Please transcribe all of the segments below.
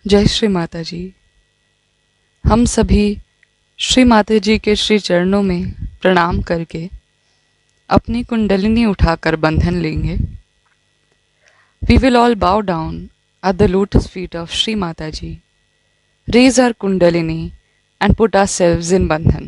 जय श्री माता जी। हम सभी श्री माता जी के श्री चरणों में प्रणाम करके अपनी कुंडलिनी उठाकर बंधन लेंगे। We will all bow down at the lotus feet of Shri Mataji, raise our kundalini and put ourselves in bandhan.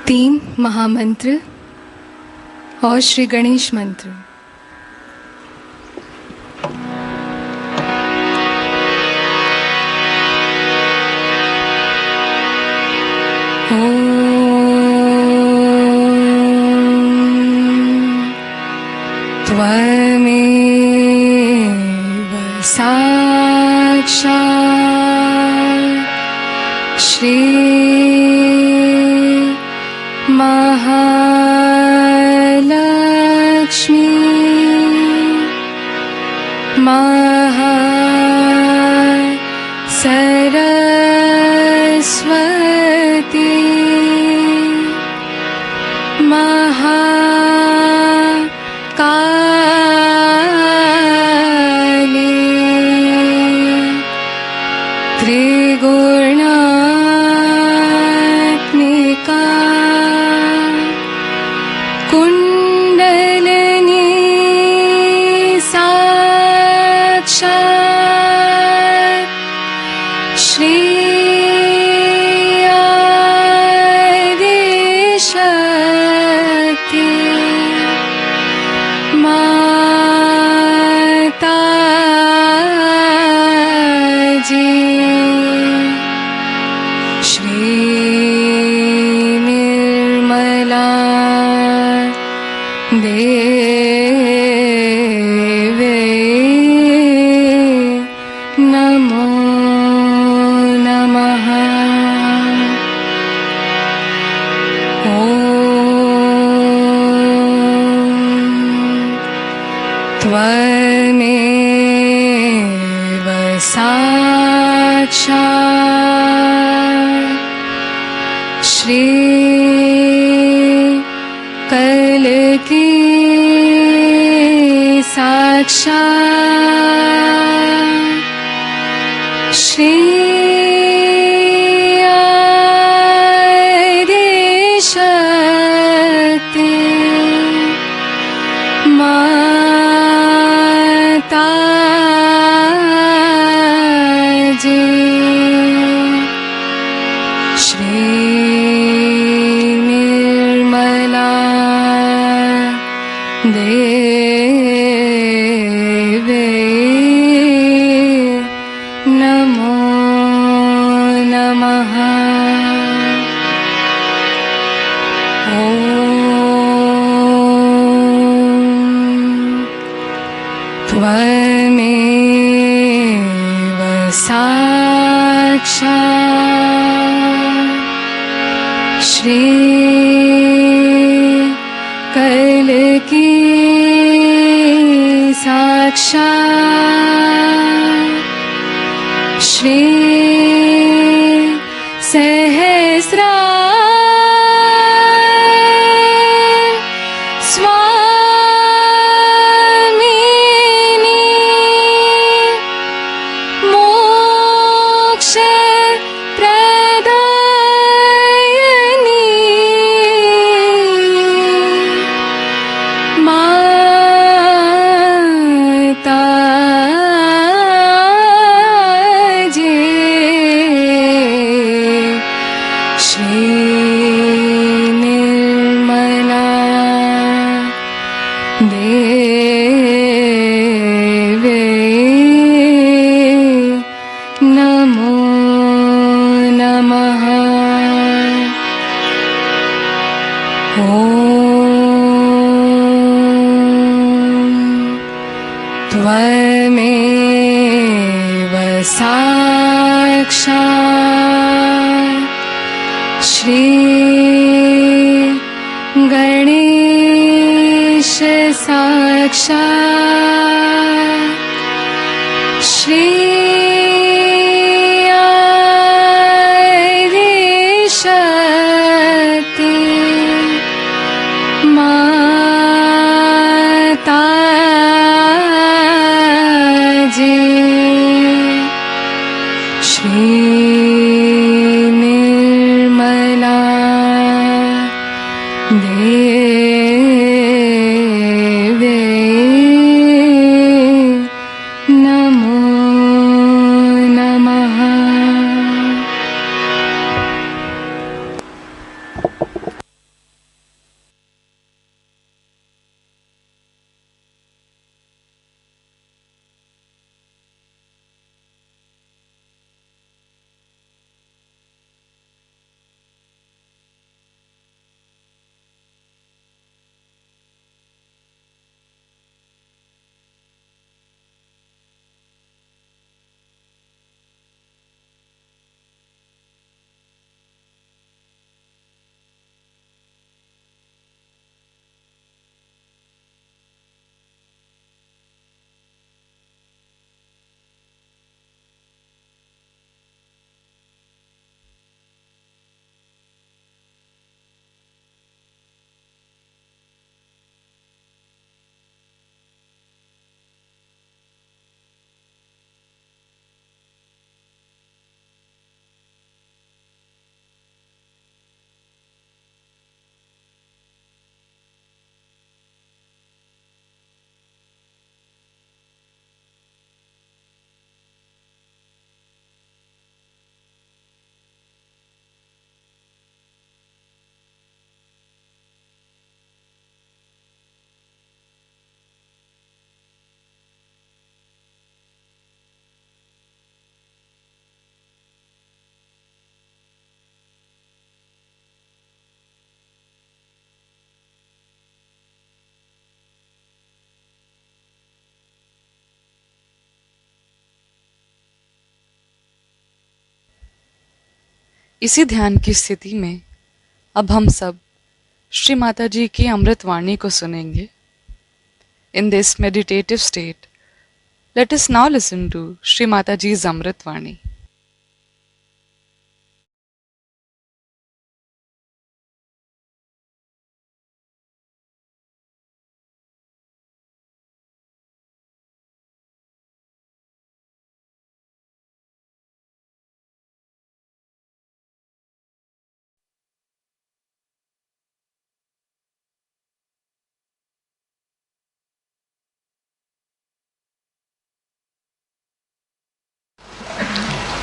तीन महामंत्र और श्री गणेश मंत्र। त्वमेव साक्षात् श्री महालक्ष्मी सरस्वती महाकाली त्रिगुणात्मिका कुंडलिनी साक्षात् श्री आदिशक्ति माता जी श्री निर्मला देवे नमो नमः। त्वमेव साक्षात् श्री कल्की साक्षात् श्री आदिशक्ति माता जी श्री निर्मला देवे नमो नमः। त्वमेव साक्षात् श्री कल की साक्षात् श्री त्वमेव साक्षात् श्री गणेश साक्षात् श्री शक्ति माता जी श्री निर्मला देवी नमो नमः। इसी ध्यान की स्थिति में अब हम सब श्री माता जी की अमृत वाणी को सुनेंगे। In this meditative state, let us now listen to Shri Mata Ji's Amrit Vani.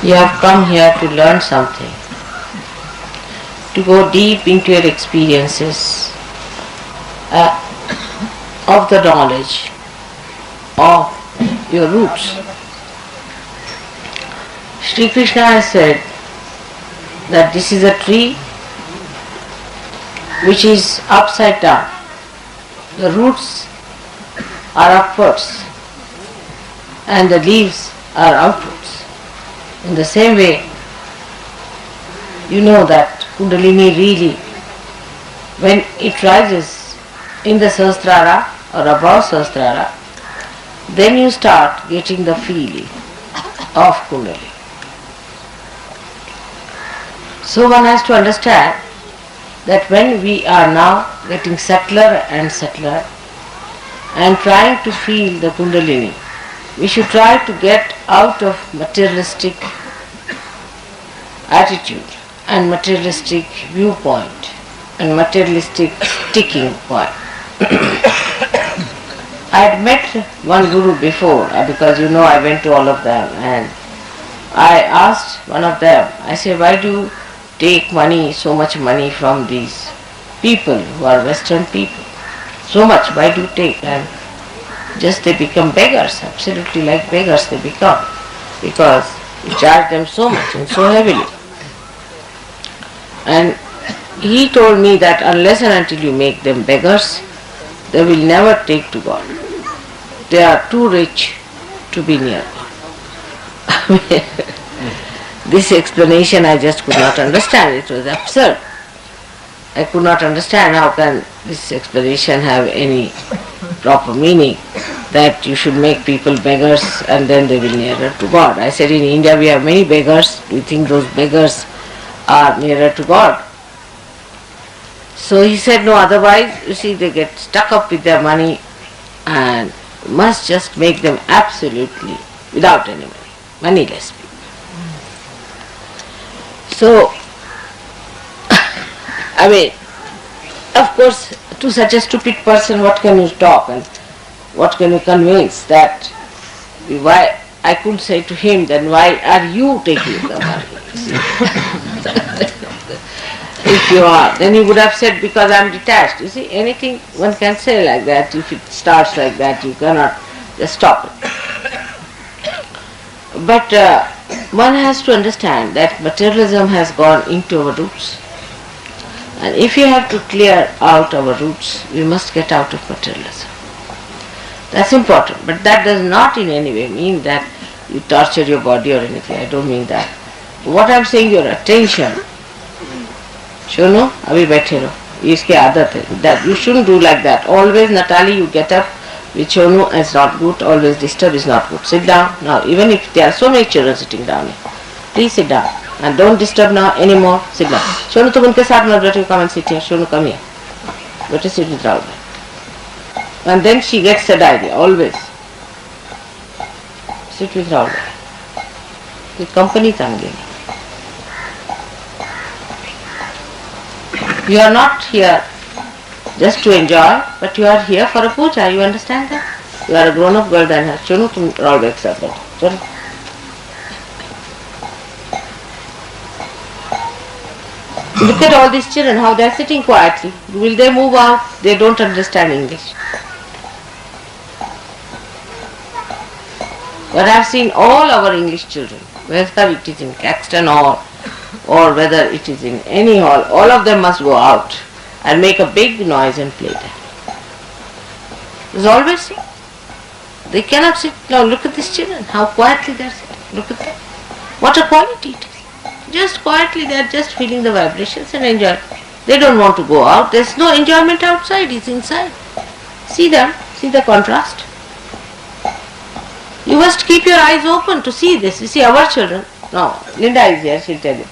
You have come here to learn something, to go deep into your experiences of the knowledge of your roots. Shri Krishna has said that this is a tree which is upside down. The roots are upwards and the leaves are outwards. In the same way, you know that Kundalini really when it rises in the Sahasrara or above Sahasrara, then you start getting the feeling of Kundalini. So one has to understand that when we are now getting subtler and subtler and trying to feel the Kundalini, we should try to get out of materialistic attitude and materialistic viewpoint and materialistic sticking point. I had met one guru before because I went to all of them, and I asked one of them, I said, why do you take money, so much money from these people who are Western people? So much, why do you take? And just they become beggars, absolutely like beggars they become, because you charge them so much and so heavily. And he told me that unless and until you make them beggars, they will never take to God. They are too rich to be near God. This explanation I just could not understand. It was absurd. I could not understand how can this explanation have any proper meaning, that you should make people beggars and then they will nearer to God. I said, in India we have many beggars. Do you think those beggars are nearer to God? So he said, no, otherwise, you see, they get stuck up with their money and must just make them absolutely without any money, moneyless people. So, I mean, of course, to such a stupid person, what can you talk and what can you convince? That why I could say to him, then why are you taking the money? If you are, then he would have said, because I am detached. You see, anything one can say like that. If it starts like that, you cannot just stop it. But one has to understand that materialism has gone into our roots. And if you have to clear out our roots, we must get out of materialism. That's important. But that does not in any way mean that you torture your body or anything. I don't mean that. What I am saying, your attention. Shono, abhi baithe raho. Iski aadat hai. That you shouldn't do like that. Always, Natali, you get up with Shonu, it's not good. Always disturb is not good. Sit down. Now, even if there are so many children sitting down here, please sit down. And don't disturb now anymore. Sit down. Shonu, tum unke saath mat baithe, come and sit here. Shonu, come here. Better sit with Rahul. And then she gets that idea, always. Sit with Rahul. The company tangeni. You are not here just to enjoy, but you are here for a puja. You understand that? You are a grown-up girl than her. Chunu, tum Rahul wakes up. Chalo. Look at all these children, how they are sitting quietly. Will they move out? They don't understand English. But I have seen all our English children, whether it is in Caxton Hall or whether it is in any hall, all of them must go out and make a big noise and play there. There's always seen. They cannot sit. Now look at these children, how quietly they are sitting. Look at them. What a quality it is. Just quietly they are just feeling the vibrations and enjoy. They don't want to go out. There's no enjoyment outside, it's inside. See them, see the contrast. You must keep your eyes open to see this. You see our children. No, Linda is here, she'll tell you.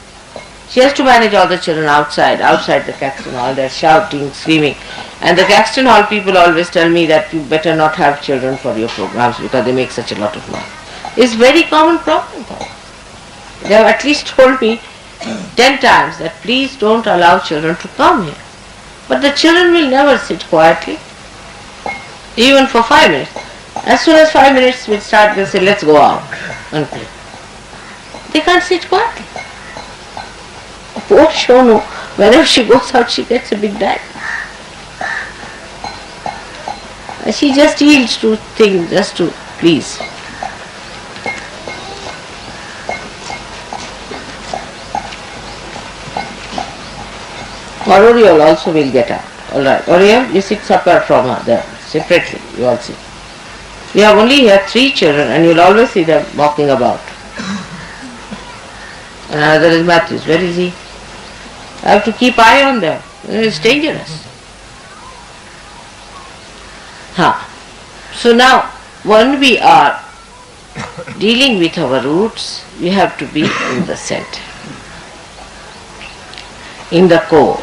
She has to manage all the children outside the Caxton Hall. They're shouting, screaming. And the Caxton Hall people always tell me that you better not have children for your programs because they make such a lot of noise. It's a very common problem. They have at least told me 10 times that please don't allow children to come here. But the children will never sit quietly, even for 5 minutes. As soon as 5 minutes will start, they'll say, let's go out and play. They can't sit quietly. Poor Shonu, whenever she goes out, she gets a big bag. She just yields to things, just to please. Or Oriole also will get up. Alright, Oriole, you sit separate from her there, separately, you all sit. We have only here 3 children and you'll always see them walking about. And another is Matthews. Where is he? I have to keep eye on them. It's dangerous. So now, when we are dealing with our roots, we have to be in the center, in the core.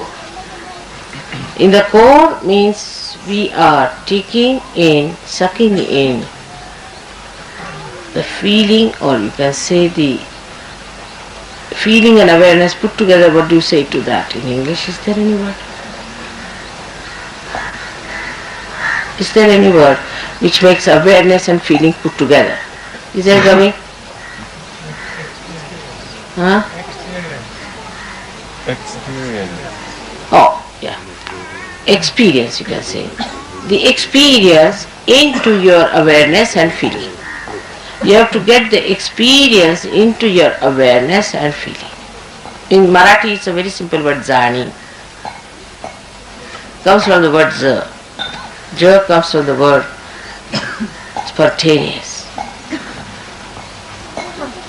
In the core means we are taking in, sucking in the feeling, or you can say the feeling and awareness put together. What do you say to that in English? Is there any word? Is there any word which makes awareness and feeling put together? Is there coming? Huh? Experience. Oh, yeah. Experience, you can say. The experience into your awareness and feeling. You have to get the experience into your awareness and feeling. In Marathi, it's a very simple word, zani. Comes from the word z. J comes from the word spontaneous.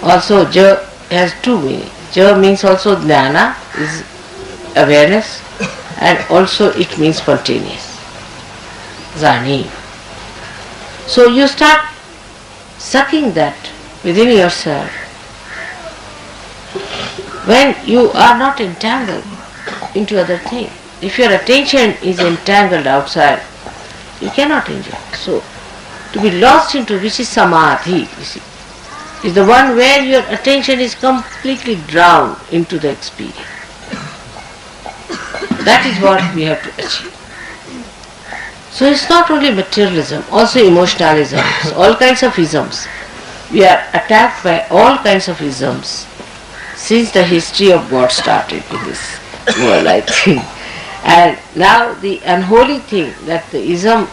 Also, J has two meanings. J means also jnana, is awareness, and also it means spontaneous. Zani. So you start sucking that within yourself when you are not entangled into other things. If your attention is entangled outside, you cannot enjoy. So, to be lost into, which is samadhi, you see, is the one where your attention is completely drowned into the experience. That is what we have to achieve. So it's not only materialism, also emotionalism, all kinds of isms. We are attacked by all kinds of isms since the history of God started in this world, I think. And now the unholy thing that the ism,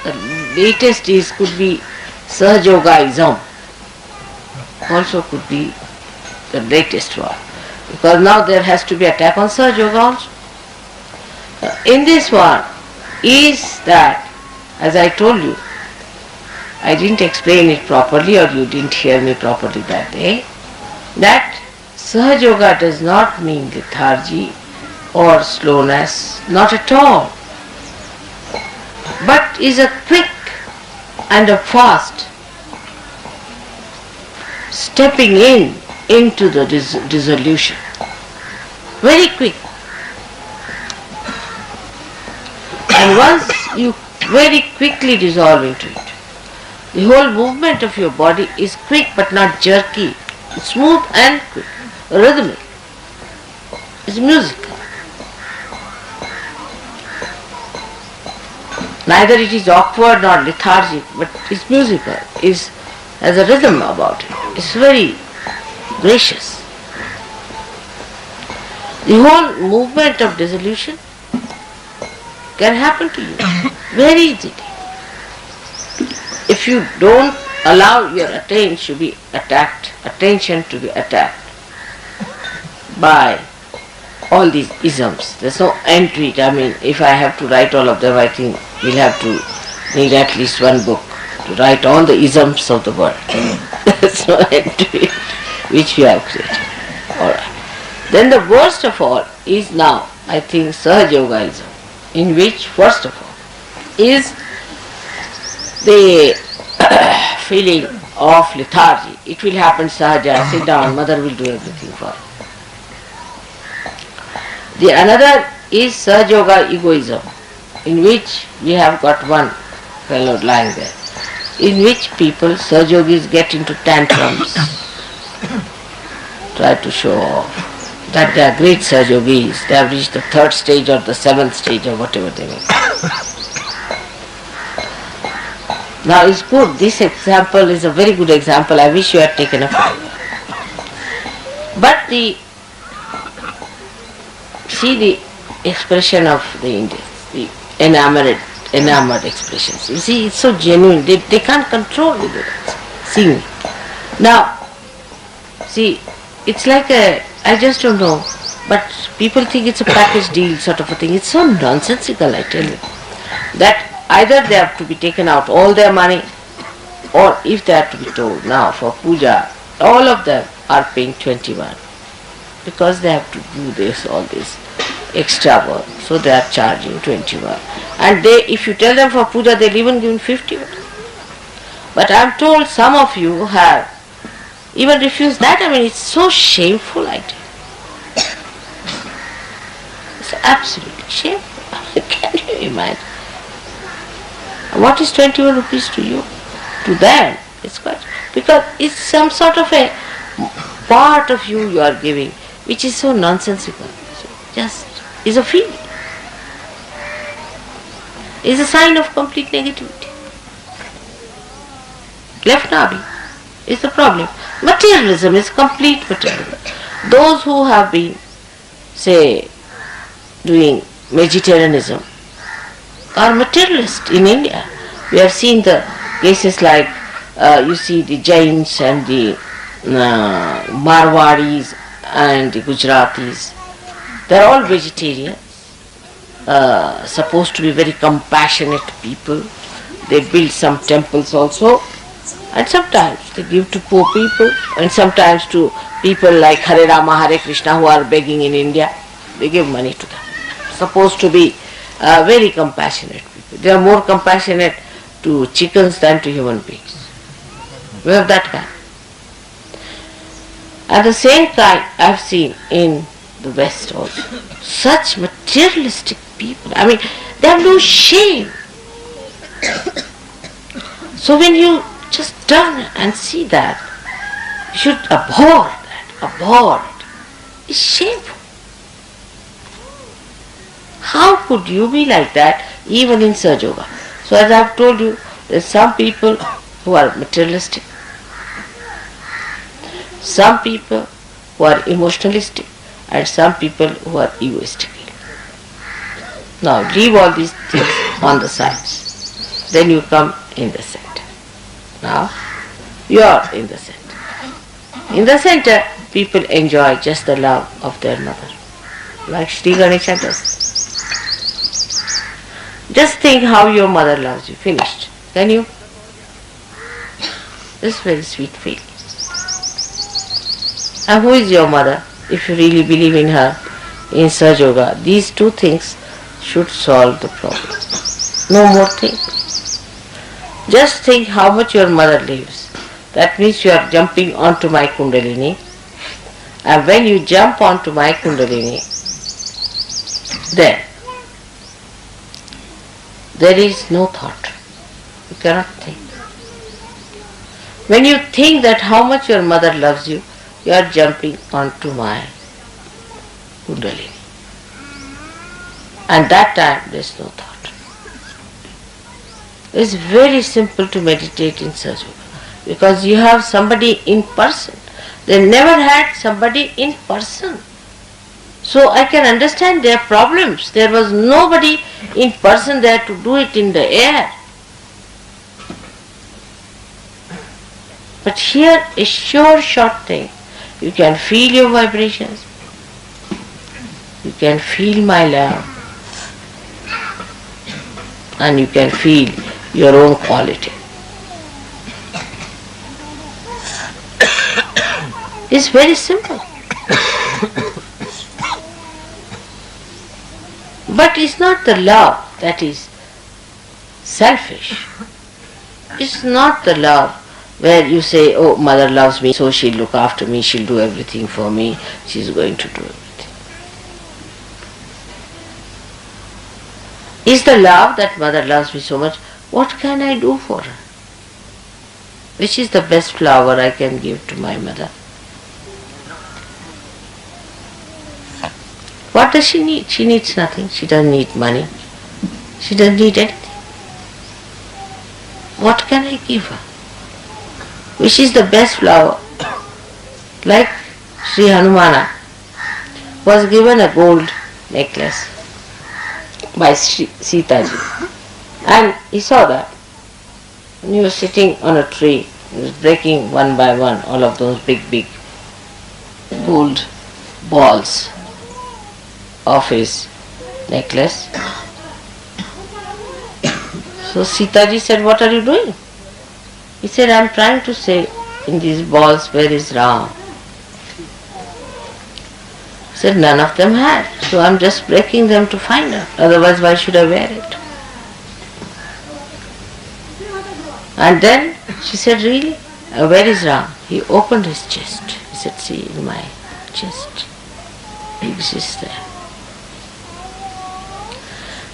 the latest is, could be Sahajogaism, also could be the latest one. Because now there has to be attack on Sahajoga also. In this one is that, as I told you, I didn't explain it properly, or you didn't hear me properly that day, that Sahajoga does not mean lethargy or slowness, not at all, but is a quick and a fast stepping in into the dissolution. Very quick. And once you very quickly dissolve into it, the whole movement of your body is quick but not jerky. It's smooth and quick, rhythmic. It's musical. Neither it is awkward nor lethargic, but it's musical. It has a rhythm about it. It's very gracious. The whole movement of dissolution can happen to you very easily. If you don't allow your attention to be attacked by all these isms, there's no end to it. I mean, if I have to write all of them, I think we'll have to need at least one book to write all the isms of the world. There's no end to it, which we have created. Alright. Then the worst of all is now, I think, Sahajogaism, in which, first of all, is the feeling of lethargy. It will happen sahaja, sit down, mother will do everything for you. The another is Sahajoga egoism, in which we have got one fellow lying there, in which people, Sahajogis, get into tantrums, try to show off that they are great Sahajogis, they have reached the third stage or the seventh stage or whatever they may. Now it's good, this example is a very good example, I wish you had taken a photo. But see the expression of the Indians, the enamored expressions. You see, it's so genuine, they can't control it, seeing it. Now, see, it's like I just don't know, but people think it's a package deal sort of a thing. It's so nonsensical, I tell you, that either they have to be taken out all their money, or if they have to be told now for puja, all of them are paying 21, because they have to do this, all this. extra work, so they are charging 21. And they, if you tell them for puja, they'll even give 51. But I'm told some of you have even refused that. I mean, it's so shameful, I tell you. It's absolutely shameful. Can you imagine? What is 21 rupees to you? To them, it's quite, because it's some sort of a part of you are giving, which is so nonsensical. So just is a feeling. Is a sign of complete negativity. Left nabi is the problem. Materialism is complete materialism. Those who have been, say, doing vegetarianism are materialist in India. We have seen the cases like, you see the Jains and the Marwadis and the Gujaratis. They are all vegetarians, supposed to be very compassionate people. They build some temples also, and sometimes they give to poor people, and sometimes to people like Hare Rama, Hare Krishna who are begging in India. They give money to them. Supposed to be very compassionate people. They are more compassionate to chickens than to human beings. We have that kind. At the same kind I have seen in the West also. Such materialistic people. I mean, they have no shame. So when you just turn and see that, you should abhor that. Abhor it. It's shameful. How could you be like that even in Sahaja Yoga? So as I have told you, there are some people who are materialistic, some people who are emotionalistic, and some people who are egoistic. Now leave all these things on the sides. Then you come in the center. Now you are in the center. In the center, people enjoy just the love of their mother, like Shri Ganesha does. Just think how your mother loves you. Finished. Can you? This very sweet feeling. And who is your mother? If you really believe in her, in Sahaja Yoga, these two things should solve the problem. No more things. Just think how much your mother lives. That means you are jumping onto my Kundalini. And when you jump onto my Kundalini, then there is no thought. You cannot think. When you think that how much your mother loves you, you are jumping onto my Kundalini. And that time there is no thought. It's very simple to meditate in Sahaja Yoga because you have somebody in person. They never had somebody in person. So I can understand their problems. There was nobody in person there to do it in the air. But here a sure short thing. You can feel your vibrations. You can feel my love. And you can feel your own quality. It's very simple. But it's not the love that is selfish. It's not the love where you say, oh, mother loves me, so she'll look after me, she'll do everything for me, she's going to do everything. Is the love that mother loves me so much, what can I do for her? Which is the best flower I can give to my mother? What does she need? She needs nothing. She doesn't need money. She doesn't need anything. What can I give her? Which is the best flower? Like Sri Hanumana was given a gold necklace by Sita ji. And he saw that. And he was sitting on a tree. He was breaking one by one all of those big gold balls of his necklace. So Sita ji said, what are you doing? He said, I am trying to say in these balls, where is Ram? Said none of them had. So I'm just breaking them to find out. Otherwise, why should I wear it? And then she said, really? Where is Ram? He opened his chest. He said, see, in my chest. He exists there.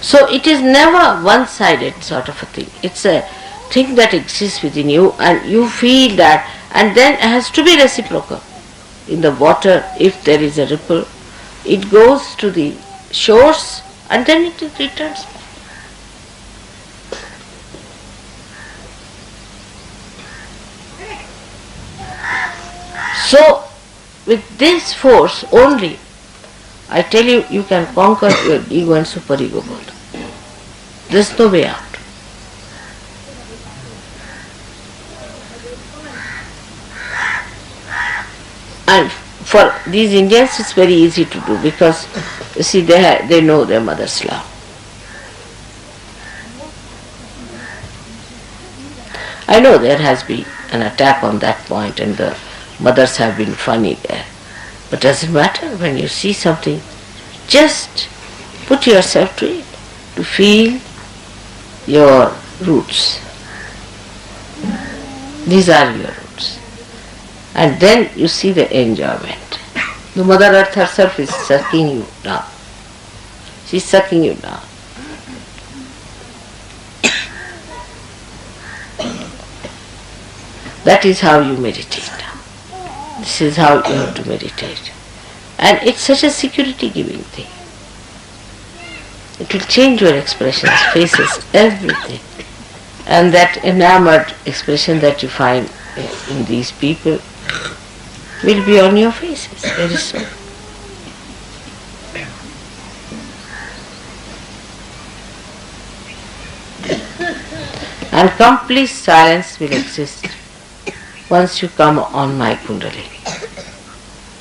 So it is never one-sided sort of a thing. It's a thing that exists within you and you feel that, and then it has to be reciprocal. In the water, if there is a ripple, it goes to the shores and then it returns back. So, with this force only, I tell you, you can conquer your ego and superego both. There's no way out. And for these Indians, it's very easy to do because, you see, they know their mother's love. I know there has been an attack on that point and the mothers have been funny there. But doesn't matter when you see something, just put yourself to it, to feel your roots. These are your roots. And then you see the enjoyment. The Mother Earth herself is sucking you down. She's sucking you down. That is how you meditate. This is how you have to meditate. And it's such a security-giving thing. It will change your expressions, faces, everything. And that enamored expression that you find in these people will be on your faces very soon. And complete silence will exist once you come on my Kundalini.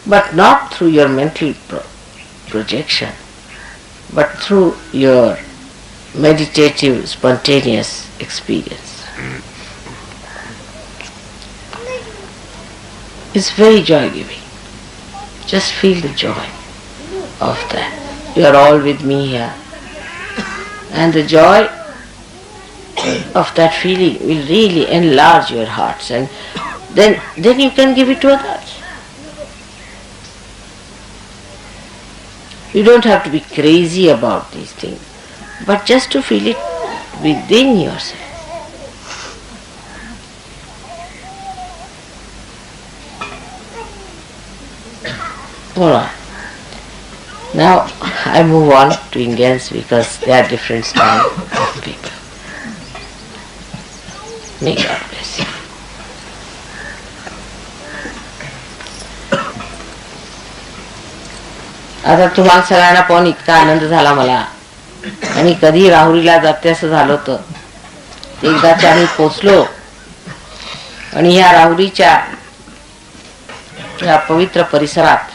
But not through your mental projection, but through your meditative, spontaneous experience. It's very joy-giving. Just feel the joy of that. You are all with me here. And the joy of that feeling will really enlarge your hearts, and then you can give it to others. You don't have to be crazy about these things, but just to feel it within yourself. Alright. Now I move on to Indians because they are different style of people. May God bless you. आता तुम्हाला सगळ्यांना पाहून इतका आनंद झाला मला, आणि कधी राहुरीला जाते असं झालं होतं. एकदाच आम्ही पोचलो आणि ह्या राहुरीच्या या पवित्र परिसरात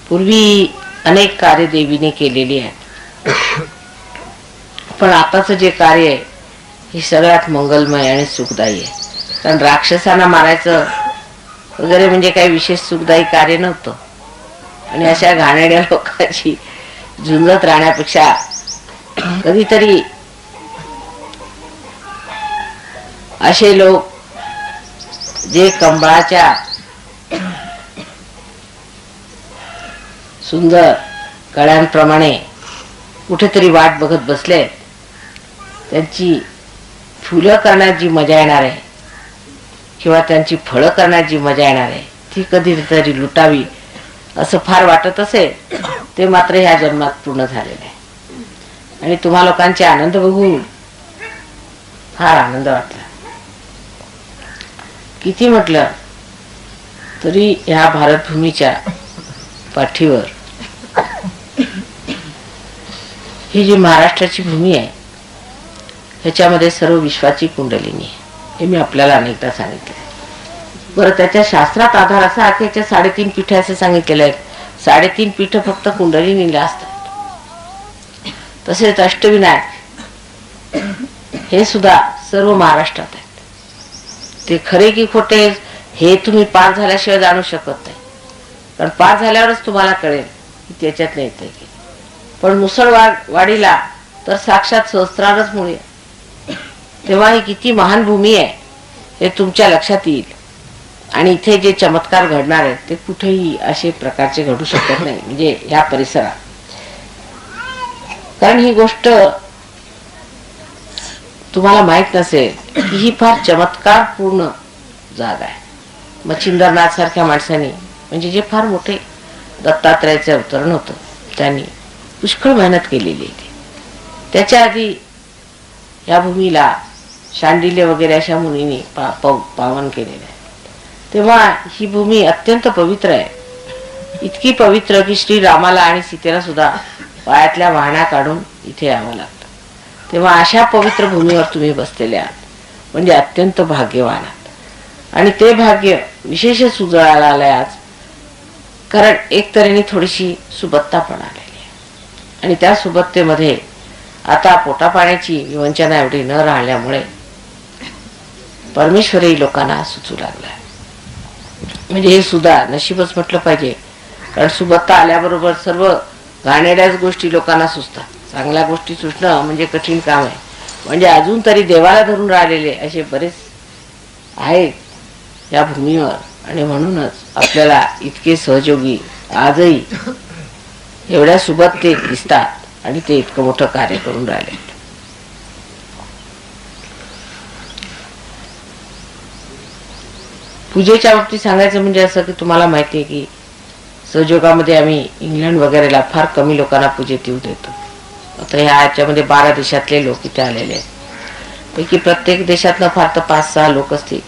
पूर्वी अनेक कार्य देवीने केलेली आहेत, पण आताचं जे कार्य आहे हे सगळ्यात मंगलमय आणि सुखदायी आहे. कारण राक्षसांना मारायचं वगैरे म्हणजे काही विशेष सुखदायी कार्य नव्हतं, आणि अशा घाणेरड्या लोकांची झुंजत राहण्यापेक्षा कधीतरी असे लोक जे कंबळाच्या सुंदर कळ्यांप्रमाणे कुठेतरी वाट बघत बसले, त्यांची फुलं करण्यात जी मजा येणार आहे किंवा त्यांची फळं करण्यात जी मजा येणार आहे ती कधीतरी लुटावी असं फार वाटत असेल, ते मात्र ह्या जन्मात पूर्ण झालेलं आहे. आणि तुम्हा लोकांचे आनंद बघून फार आनंद वाटला. किती म्हटलं तरी ह्या भारतभूमीच्या पाठीवर ही जी महाराष्ट्राची भूमी आहे ह्याच्यामध्ये सर्व विश्वाची कुंडलिनी आहे. हे मी आपल्याला अनेकदा सांगितलं. बरं, त्याच्या शास्त्रात आधार असा की याच्या 3.5 पीठे असे सांगितलेले आहेत. 3.5 पीठ फक्त कुंडलिनीला असतात. तसेच अष्टविनायक हे सुद्धा सर्व महाराष्ट्रात आहेत. ते खरे की खोटे हे तुम्ही पार झाल्याशिवाय जाणू शकत नाही, कारण पार झाल्यावरच तुम्हाला कळेल की त्याच्यात नाही येते की. पण मुसळवाडीला तर साक्षात सहस्त्रारच मुळे, तेव्हा ही किती महान भूमी आहे हे तुमच्या लक्षात येईल. आणि इथे जे चमत्कार घडणार आहेत ते कुठेही असे प्रकारचे घडू शकत नाही, म्हणजे या परिसरात. कारण ही गोष्ट तुम्हाला माहित नसेल की ही फार चमत्कारपूर्ण जागा आहे. मच्छिंद्रनाथ सारख्या माणसाने, म्हणजे जे फार मोठे दत्तात्रयाचे अवतरण होतं, त्यांनी पुष्कळ मेहनत केलेली आहे. त्याच्या आधी या भूमीला शांडिल्य वगैरे अशा मुनीने पावन केलेलं आहे. तेव्हा ही भूमी अत्यंत पवित्र आहे, इतकी पवित्र की श्री रामाला आणि सीतेला सुद्धा पायातल्या वाहण्या काढून इथे यावं लागतं. तेव्हा अशा पवित्र भूमीवर तुम्ही बसलेले आहात, म्हणजे अत्यंत भाग्यवान आहात. आणि ते भाग्य विशेष उजळायला आलंय आज, कारण एक तऱ्हेने थोडीशी सुबत्ता पण आलेली आहे. आणि त्या सुबत्तेमध्ये आता पोटापाण्याची विवंचना एवढी न राहिल्यामुळे परमेश्वरही लोकांना सुचू लागलाय. म्हणजे हे सुद्धा नशीबच म्हटलं पाहिजे, कारण सुबत्ता आल्याबरोबर सर्व घाणेरड्याच गोष्टी लोकांना सुचतात. चांगल्या गोष्टी सुचणं म्हणजे कठीण काम आहे. म्हणजे अजून तरी देवाला धरून राहिलेले असे बरेच आहेत या भूमीवर. आणि म्हणूनच आपल्याला इतके सहयोगी आजही एवढ्या सुबत्तेत दिसतात आणि ते इतकं मोठं कार्य करून राहिले. पूजेच्या बाबतीत सांगायचं म्हणजे असं की तुम्हाला माहिती आहे की सहयोगामध्ये आम्ही इंग्लंड वगैरेला फार कमी लोकांना पूजेत येऊ देतो. आता ह्याच्यामध्ये 12 देशातले लोक इथे आलेले आहेत. पैकी प्रत्येक देशातनं फार तर 5-6 लोक असतील,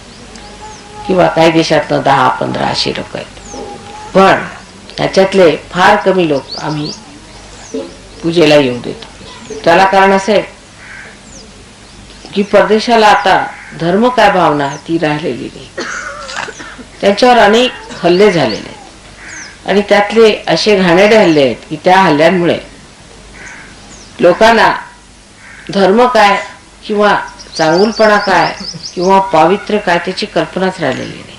किंवा काही देशातनं 10-15 असे लोक आहेत. पण त्याच्यातले फार कमी लोक आम्ही पूजेला येऊ देतो. त्याला कारण असे की परदेशाला आता धर्म काय भावना ती राहिलेली नाही. त्यांच्यावर अनेक हल्ले झालेले आहेत, आणि त्यातले असे घाणेरडे हल्ले आहेत की त्या हल्ल्यांमुळे लोकांना धर्म काय किंवा चांगुलपणा काय किंवा पावित्र्य काय त्याची कल्पनाच राहिलेली नाही.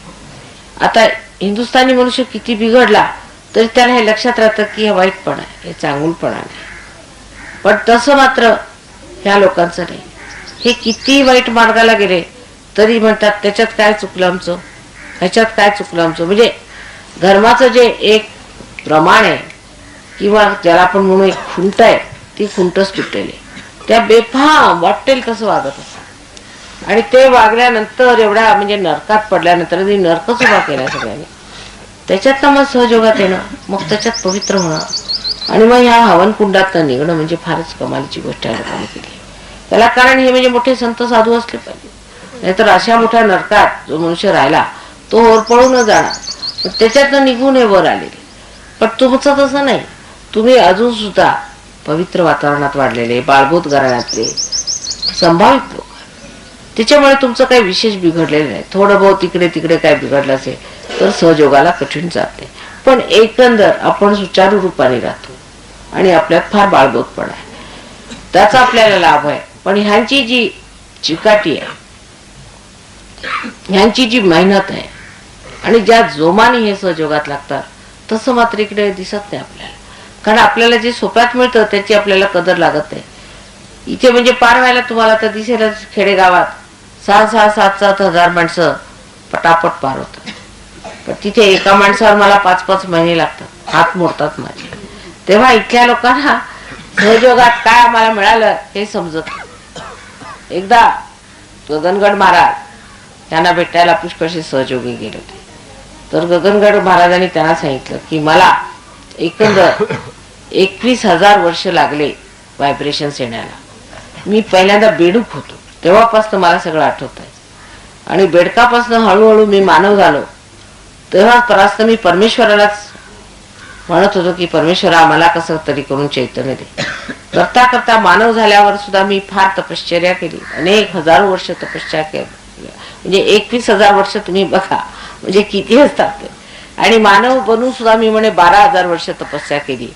आता हिंदुस्थानी मनुष्य किती बिघडला तरी त्याला हे लक्षात राहतं की हे वाईटपणा आहे, हे चांगुलपणा नाही. पण तसं मात्र ह्या लोकांचं नाही. हे किती वाईट मार्गाला गेले तरी म्हणतात त्याच्यात काय चुकलं आमचं, ह्याच्यात काय चुकलं आमचं. म्हणजे धर्माचं जे एक प्रमाण आहे किंवा ज्याला आपण म्हणू एक खुंट आहे, ती खुंटच तुटलेली. त्या बेफाम वाटेल तसं वागत असतात. आणि ते वागल्यानंतर एवढ्या म्हणजे नरकात पडल्यानंतर नरकच उभा केला सगळ्यांनी. त्याच्यात मग सहयोगात येणं, मग त्याच्यात पवित्र होणं, आणि मग ह्या हवन कुंडात निघणं म्हणजे फारच कमालीची गोष्ट आहे लोकांनी केली. त्याला कारण हे म्हणजे मोठे संत साधू असले पाहिजे, नाहीतर अशा मोठ्या नरकात जो मनुष्य राहिला तो होरपळून जाणार. पण त्याच्यातनं निघून हे वर आलेले. पण तुमचं तसं नाही. तुम्ही अजून सुद्धा पवित्र वातावरणात वाढलेले, बाळबोध घराण्यातले संभावित लोक. त्याच्यामुळे तुमचं काही विशेष बिघडलेलं नाही. थोडं बहुत इकडे तिकडे काय बिघडलं असेल तर सहयोगाला कठीण जाते. पण एकंदर आपण सुचारू रूपाने राहतो आणि आपल्यात फार बाळबोधपणा आहे, त्याचा आपल्याला लाभ आहे. पण ह्यांची जी चिकाटी आहे, ह्यांची जी मेहनत आहे, आणि ज्या जोमाने हे सहयोगात लागतात, तसं मात्र इकडे दिसत नाही आपल्याला. कारण आपल्याला जे सोप्यात मिळतं त्याची आपल्याला कदर लागत नाही. इथे म्हणजे पार व्हायला तुम्हाला तर दिसेलच, खेडेगावात 6-6, 7-7 हजार माणसं पटापट पार होतात. पण तिथे एका माणसावर मला 5-5 महिने लागतात, हात मोडतात माझे. तेव्हा इथल्या लोकांना सहयोगात काय आम्हाला मिळालं हे समजत. एकदा गगनगड महाराज यांना भेटायला पुष्कळशे सहयोगी गेले होते. तर गगनगड महाराजांनी त्यांना सांगितलं की मला एकंदर 21,000 वर्ष लागले व्हायब्रेशन्स येण्याला. मी पहिल्यांदा बेडूक होतो, तेव्हापासून मला सगळं आठवत आहे. आणि बेडकापासून हळूहळू मी मानव झालो, तेव्हापर्यंत मी परमेश्वरालाच म्हणत होतो की परमेश्वरा आम्हाला कसं तरी करून चैतन्य दे. करता करता मानव झाल्यावर सुद्धा मी फार तपश्चर्या केली, अनेक हजारो वर्ष तपश्चर्या केली. म्हणजे 21,000 वर्ष तुम्ही बघा म्हणजे किती असतात ते. आणि मानव बनून सुद्धा मी म्हणे 12,000 वर्ष तपस्या केली.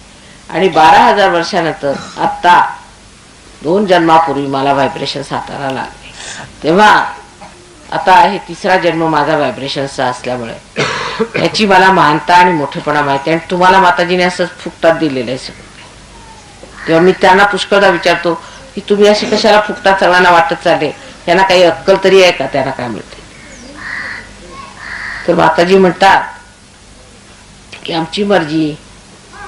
आणि 12,000 वर्षानंतर आता 2 जन्मापूर्वी मला व्हायब्रेशन हाताला लागले. तेव्हा आता हे तिसरा जन्म माझा व्हायब्रेशनचा असल्यामुळे याची मला महानता आणि मोठेपणा माहिती आणि तुम्हाला माताजीने असं फुकटात दिलेलं आहे सगळं. तेव्हा मी त्यांना पुष्कळदा विचारतो की तुम्ही अशी कशाला फुकटात सर्वांना वाटत चालले, त्यांना काही अक्कल तरी आहे का, त्यांना काय मिळते. तर माताजी म्हणतात की आमची मर्जी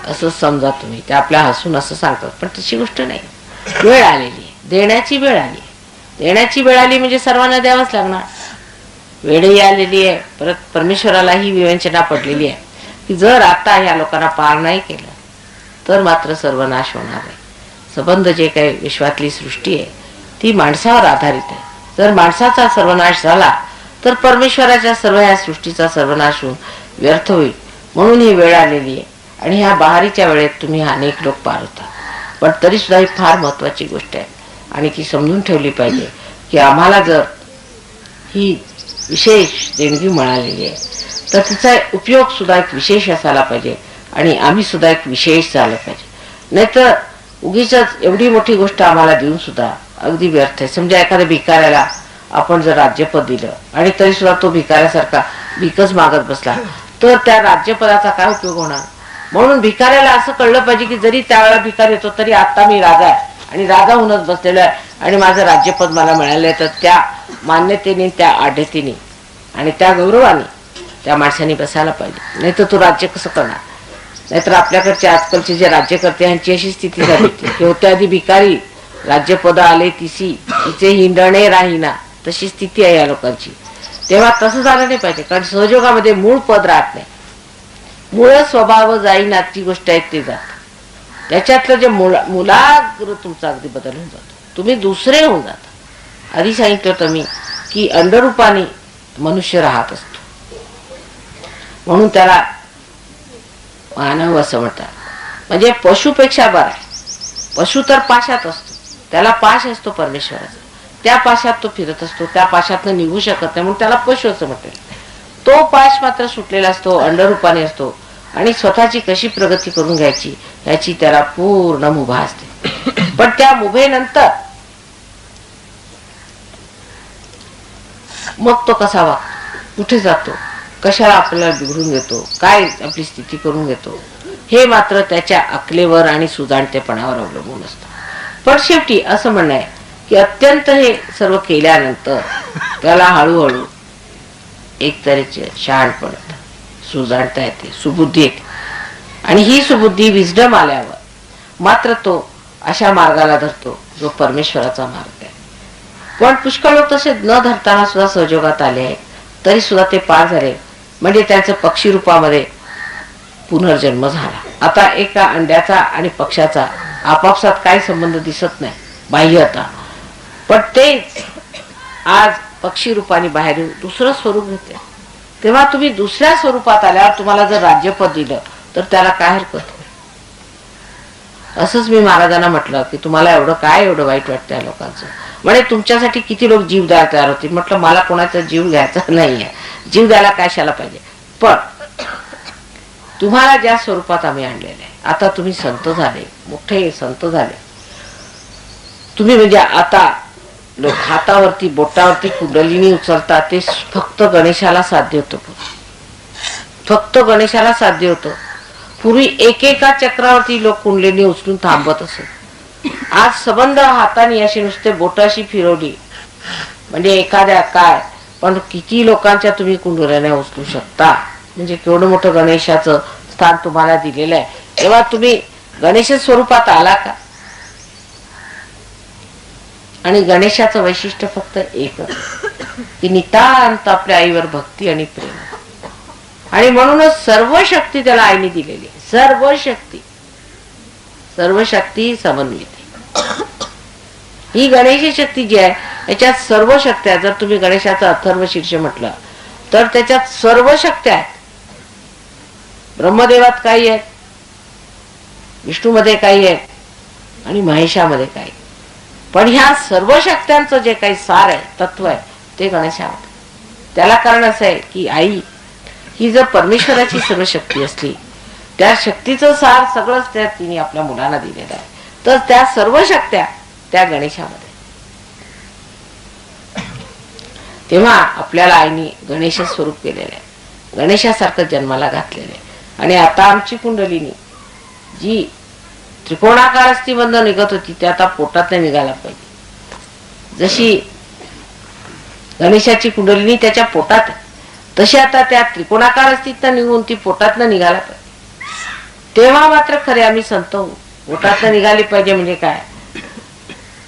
असं समजा तुम्ही. ते आपल्या हसून असं सांगतात, पण तशी गोष्ट नाही. वेळ आलेली आहे, देण्याची वेळ आली. देण्याची वेळ आली म्हणजे सर्वांना द्यावंच लागणार. वेळही आलेली आहे, परत परमेश्वरालाही विवंचना पडलेली आहे की जर आता ह्या लोकांना पार नाही केलं तर मात्र सर्वनाश होणार आहे. संबंध जे काही विश्वातली सृष्टी आहे ती माणसावर आधारित आहे. जर माणसाचा सर्वनाश झाला तर परमेश्वराच्या सर्व ह्या सृष्टीचा सर्वनाश होऊन व्यर्थ होईल. म्हणून ही वेळ आलेली आहे आणि ह्या बहारीच्या वेळेत तुम्ही अनेक लोक पार होता. पण तरी सुद्धा ही फार महत्वाची गोष्ट आहे आणि ती समजून ठेवली पाहिजे की आम्हाला जर ही विशेष देणगी मिळालेली आहे तर तिचा उपयोग सुद्धा एक विशेष असायला पाहिजे आणि आम्ही सुद्धा एक विशेष झालं पाहिजे. नाहीतर उगीच एवढी मोठी गोष्ट आम्हाला देऊन सुद्धा अगदी व्यर्थ आहे. समजा एखाद्या भिकाऱ्याला आपण जर राज्यपद दिलं आणि तरी सुद्धा तो भिकाऱ्यासारखा भिकच मागत बसला तर त्या राज्यपदाचा काय उपयोग होणार. म्हणून भिकाऱ्याला असं कळलं पाहिजे की जरी त्यावेळेला भिकार येतो तरी आता मी राजा आहे आणि राजा होऊनच बसलेलो आहे आणि माझं राज्यपद मला मिळालं आहे. तर त्या मान्यतेने, त्या आढ्यतेने आणि त्या गौरवाने त्या माणसाने बसायला पाहिजे. नाही तर तो राज्य कसं करणार. नाहीतर आपल्याकडचे आजकालचे जे राज्यकर्ते यांची अशी स्थिती झाली की होत्या आधी भिकारी, राज्यपद आले तिचे हिंडणे राहीना, तशी स्थिती आहे या लोकांची. तेव्हा तसं झालं नाही पाहिजे, कारण सहयोगामध्ये मूळ पद राहत नाही. मूळ स्वभाव जाईनाची गोष्ट आहे ते जात. त्याच्यातलं जे मुलाग्र तुमचा अगदी बदल होऊन जातो, तुम्ही दुसरे होऊन जाता. आधी सांगितलं होतं मी की अंडरूपाने मनुष्य राहत असतो म्हणून त्याला मानव असं म्हणतात. म्हणजे पशुपेक्षा बरा आहे. पशु तर पाशात असतो, त्याला पाश असतो परमेश्वराचा, त्या पाशात तो फिरत असतो, त्या पाशातनं निघू शकत नाही म्हणून त्याला पशु असं म्हणतात. तो पाश मात्र सुटलेला असतो, अंडरूपाने असतो आणि स्वतःची कशी प्रगती करून घ्यायची याची त्याला पूर्ण मुभा असते. पण त्या मुभेनंतर मग तो कसा वागतो, कुठे जातो, कशाला आपल्याला बिघडून घेतो, काय आपली स्थिती करून घेतो, हे मात्र त्याच्या अकलेवर आणि सुजाणतेपणावर अवलंबून असतं. पण शेवटी असं म्हणणं आहे की अत्यंत हे सर्व केल्यानंतर त्याला हळूहळू एक तऱ्हेचे शहाणपण येतं, सुजाणता येते, सुबुद्धी येते. आणि ही सुबुद्धी विजडम आल्यावर मात्र तो अशा मार्गाला धरतो जो परमेश्वराचा मार्ग आहे. पण पुष्कळ लोक तसे न धरताना सुद्धा सहयोगात आले आहे, तरी सुद्धा ते पार झाले. म्हणजे त्यांचं पक्षी रूपामध्ये पुनर्जन्म झाला. आता एका अंड्याचा आणि पक्षाचा आपापसात काही संबंध दिसत नाही बाह्यता, पण ते आज पक्षी रूपाने बाहेर येऊन दुसरं स्वरूप घेते. तेव्हा तुम्ही दुसऱ्या स्वरूपात आल्यावर तुम्हाला जर राज्यपद दिलं तर त्याला काय हरकत. असंच मी महाराजांना म्हटलं की तुम्हाला एवढं वाईट वाटतं या लोकांचं. म्हणजे तुमच्यासाठी किती लोक जीव द्यायला तयार होतील. म्हटलं मला कोणाचा जीव घ्यायचा नाहीये, जीव द्यायला काय शाला पाहिजे. पण तुम्हाला ज्या स्वरूपात आम्ही आणलेले आहे, आता तुम्ही संत झाले, मोठे संत झाले तुम्ही. म्हणजे आता लोक हातावरती बोटावरती कुंडलिनी उचलता, ते फक्त गणेशाला साध्य होतं. फक्त गणेशाला साध्य होतं. पूर्वी एकेका चक्रावरती लोक कुंडलिनी उचलून थांबत असत. आज संबंध हाताने अशी नुसते बोटाशी फिरवली म्हणजे एखाद्या काय, पण किती लोकांच्या तुम्ही कुंडलिन्या उचलू शकता. म्हणजे केवढं मोठं गणेशाचं स्थान तुम्हाला दिलेलं आहे. तेव्हा तुम्ही गणेश स्वरूपात आला का. आणि गणेशाचं वैशिष्ट्य फक्त एकच की नितांत आपल्या आईवर भक्ती आणि प्रेम. आणि म्हणूनच सर्व शक्ती त्याला आईने दिलेली आहे. सर्व शक्ती समन्वित. ही गणेश शक्ती जी आहे याच्यात सर्व शक्त्या. जर तुम्ही गणेशाचा अथर्व शीर्ष म्हटलं तर त्याच्यात सर्व शक्त्या आहेत. ब्रह्मदेवात काही आहेत, विष्णूमध्ये काही आहेत आणि महेशामध्ये काही. पण ह्या सर्व शक्त्यांचं जे काही सार आहे, तत्व आहे, ते गणेशामध्ये. त्याला कारण असं आहे की आई ही जर परमेश्वराची सर्व शक्ती असली, त्या शक्तीचं सार सगळंच त्या तिने आपल्या मुलांना दिलेलं आहे, तर त्या सर्व शक्त्या त्या गणेशामध्ये. तेव्हा आपल्याला आईने गणेश स्वरूप केलेलं आहे, गणेशासारखं जन्माला घातलेलं आहे. आणि आता आमची कुंडलिनी जी त्रिकोणाकार अस्थिबंध निघत होती ते आता पोटात निघायला पाहिजे. जशी गणेशाची कुंडलिनी त्याच्या पोटात आहे, तशी आता त्या त्रिकोणाकार अस्थितनं निघून ती पोटातनं निघायला पाहिजे. तेव्हा मात्र खरे आम्ही संत होऊ. पोटातनं निघाली पाहिजे म्हणजे काय,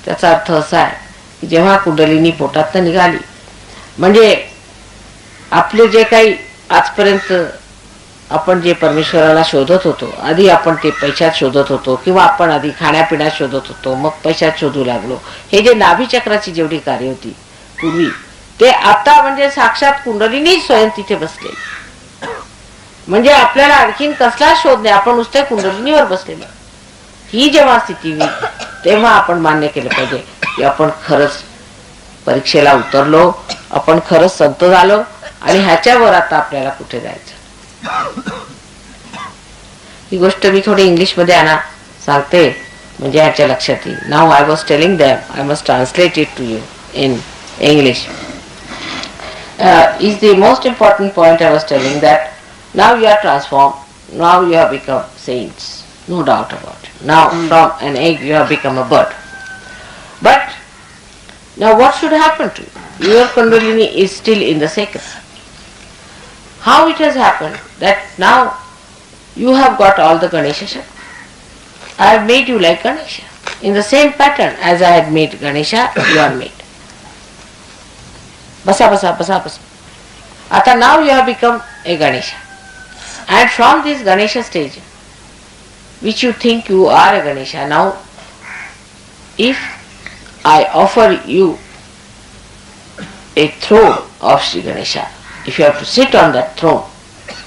त्याचा अर्थ असा आहे की जेव्हा कुंडलिनी पोटातनं निघाली म्हणजे आपले जे काही आजपर्यंत आपण जे परमेश्वराला शोधत होतो, आधी आपण ते पैशात शोधत होतो किंवा आपण आधी खाण्यापिण्यात शोधत होतो, मग पैशात शोधू लागलो. हे जे नाभी चक्राची जेवढी कार्य होती पूर्वी, ते आता म्हणजे साक्षात कुंडलिनी स्वयं तिथे बसले. म्हणजे आपल्याला आणखीन कसला शोध नाही, आपण नुसत्या कुंडलिनीवर बसलेलो. ही जेव्हा स्थिती होईल तेव्हा आपण मान्य केलं पाहिजे की आपण खरंच परीक्षेला उतरलो, आपण खरंच संत झालो आणि ह्याच्यावर आता आपल्याला कुठे जायचं. ही गोष्ट मी थोडी इंग्लिश मध्ये सांगते म्हणजे ह्याच्या लक्षात येईल. Now I was telling them, I must translate it to you in English. Is the most important point I was telling, that now you are transformed, now you have become saints, no doubt about it. Now from an egg you have become a bird. But now what should happen to you? Your Kundalini is still in the sacrum. How it has happened that now you have got all the Ganesha Shakti. I have made you like Ganesha. In the same pattern as I had made Ganesha, you are made. Basa basa basa basa. Ata now you have become a Ganesha. And from this Ganesha stage, which you think you are a Ganesha, now if I offer you a throne of Shri Ganesha, if you have to sit on that throne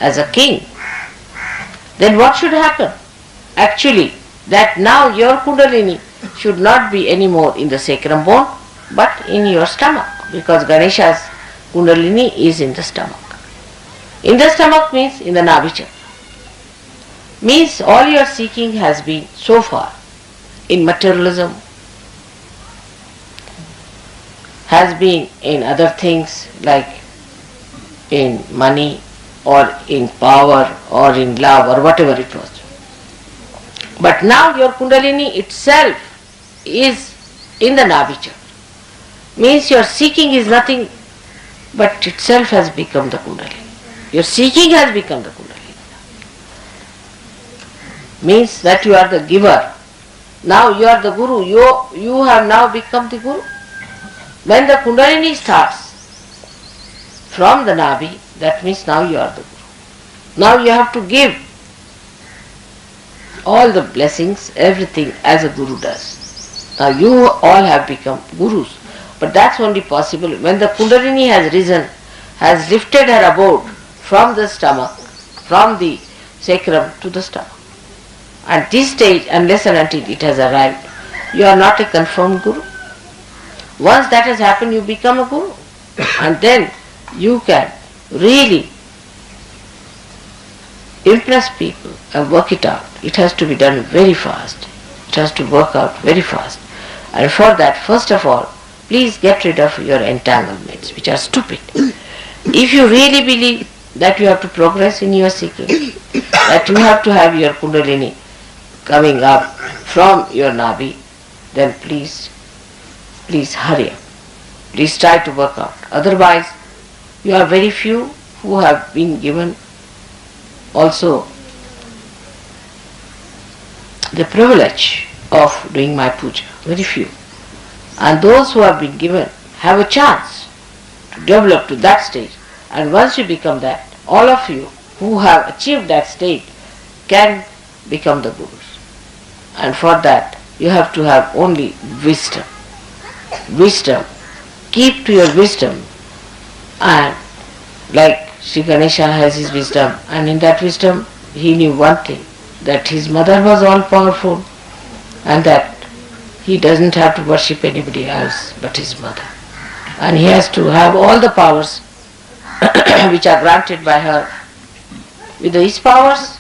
as a king, then what should happen? Actually, that now your Kundalini should not be anymore in the sacrum bone, but in your stomach, because Ganesha's Kundalini is in the stomach. In the stomach means in the Nabhi chakra. Means all your seeking has been so far in materialism, has been in other things like in money or in power or in love or whatever it was. But now your Kundalini itself is in the Nabhi chakra. Means your seeking is nothing but itself has become the Kundalini. Your seeking has become the Kundalini. Means that you are the giver. Now you are the Guru. You have now become the Guru. When the Kundalini starts from the Nabhi, that means now you are the Guru. Now you have to give all the blessings, everything as a Guru does. Now you all have become Gurus. But that's only possible when the Kundalini has risen, has lifted her abode from the stomach, from the sacrum to the stomach. At this stage, unless and until it has arrived, you are not a confirmed Guru. Once that has happened, you become a Guru. And then you can really impress people and work it out. It has to be done very fast. It has to work out very fast. And for that, first of all, please get rid of your entanglements, which are stupid. If you really believe that you have to progress in your seeking, that you have to have your Kundalini coming up from your Nabhi, then please hurry up. Please try to work out. Otherwise, you are very few who have been given also the privilege of doing my puja. Very few. And those who have been given have a chance to develop to that stage. And once you become that, all of you who have achieved that state can become the Gurus. And for that, you have to have only wisdom. Wisdom. Keep to your wisdom. And like Shri Ganesha has his wisdom, and in that wisdom he knew one thing, that his mother was all powerful and that he doesn't have to worship anybody else but his mother. And he has to have all the powers which are granted by her. With his powers,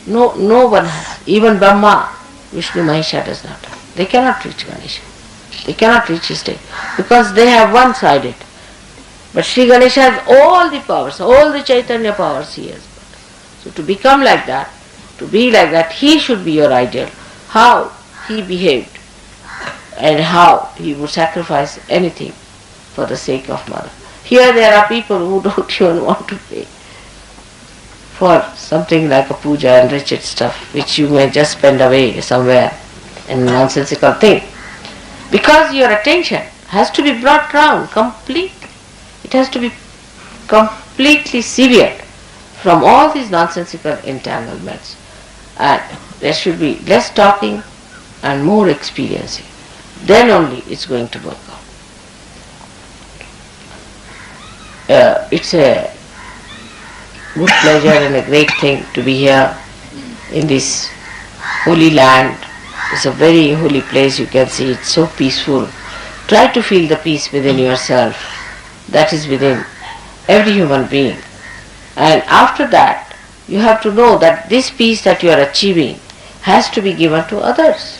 no one has. Even Brahma, Vishnu, Mahesha does not have. They cannot reach Ganesha. They cannot reach his state because they have one-sided. But Shri Ganesha has all the powers, all the Chaitanya powers he has. So to become like that, to be like that, he should be your ideal. How he behaved and how he would sacrifice anything for the sake of mother. Here there are people who don't even want to pay for something like a puja and wretched stuff which you may just spend away somewhere in a nonsensical thing. Because your attention has to be brought round completely. It has to be completely severed from all these nonsensical entanglements. And there should be less talking and more experiencing. Then only it's going to work out. It's a good pleasure and a great thing to be here in this holy land. It's a very holy place, you can see. It's so peaceful. Try to feel the peace within yourself. That is within every human being. And after that, you have to know that this peace that you are achieving has to be given to others.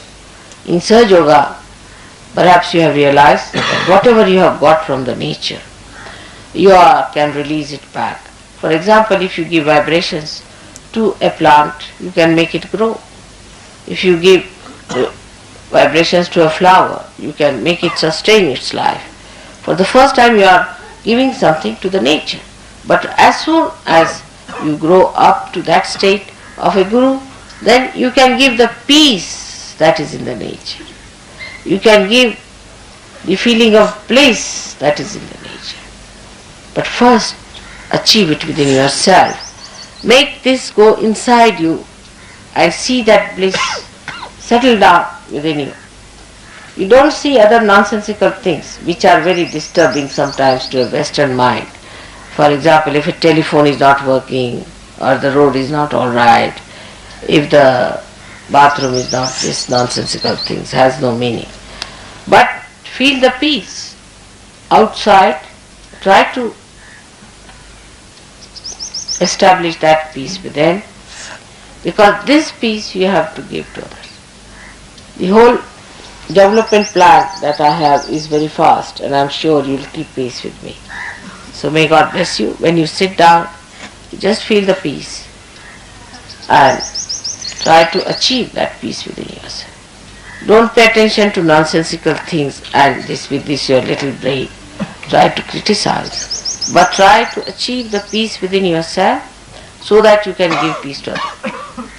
In Sahaja Yoga, perhaps you have realized that whatever you have got from the nature, you can release it back. For example, if you give vibrations to a plant, you can make it grow. If you give vibrations to a flower, you can make it sustain its life. For the first time you are giving something to the nature. But as soon as you grow up to that state of a guru, then you can give the peace that is in the nature. You can give the feeling of bliss that is in the nature. But first, achieve it within yourself. Make this go inside you and see that bliss settle down within you. You don't see other nonsensical things which are very disturbing sometimes to a Western mind. For example, if a telephone is not working or the road is not all right, if the bathroom is not, this nonsensical things has no meaning. But feel the peace outside. Try to establish that peace within, because this peace you have to give to others. The whole development plan that I have is very fast, and I am sure you will keep pace with me. So may God bless you. When you sit down, you just feel the peace and try to achieve that peace within yourself. Don't pay attention to nonsensical things and with this your little brain try to criticize, but try to achieve the peace within yourself so that you can give peace to others.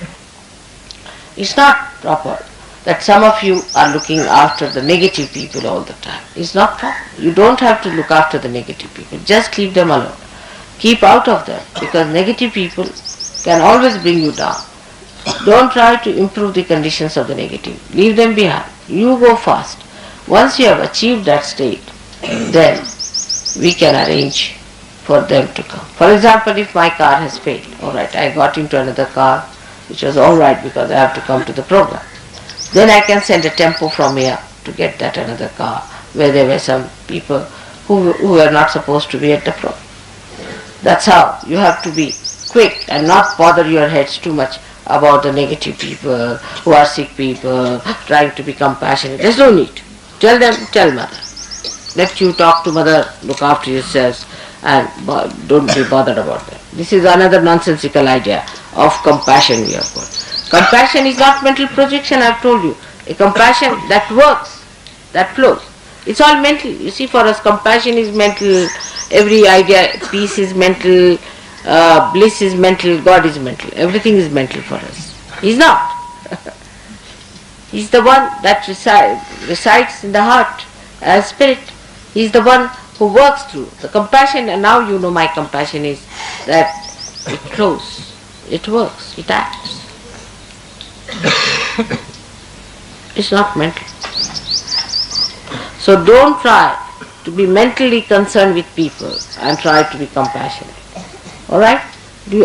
It's not proper that some of you are looking after the negative people all the time. It's not proper. You don't have to look after the negative people. Just leave them alone. Keep out of them, because negative people can always bring you down. Don't try to improve the conditions of the negative. Leave them behind. You go fast. Once you have achieved that state, then we can arrange for them to come. For example, if my car has failed, alright, I got into another car, which was alright because I have to come to the program. Then I can send a tempo from here to get that another car, where there were some people who were not supposed to be at the program. That's how you have to be quick and not bother your heads too much about the negative people, who are sick people, trying to be compassionate. There's no need. Tell them, tell mother. Let you talk to mother, look after yourselves, and don't be bothered about them. This is another nonsensical idea of compassion we have got. Compassion is not mental projection, I have told you. A compassion that works, that flows. It's all mental. You see, for us compassion is mental, every idea, peace is mental, bliss is mental, God is mental. Everything is mental for us. He's not. He's the one that resides in the heart as spirit. He's the one who works through. The compassion, and now you know my compassion is that it flows, it works, it acts. It's not mental. So don't try to be mentally concerned with people and try to be compassionate. Alright?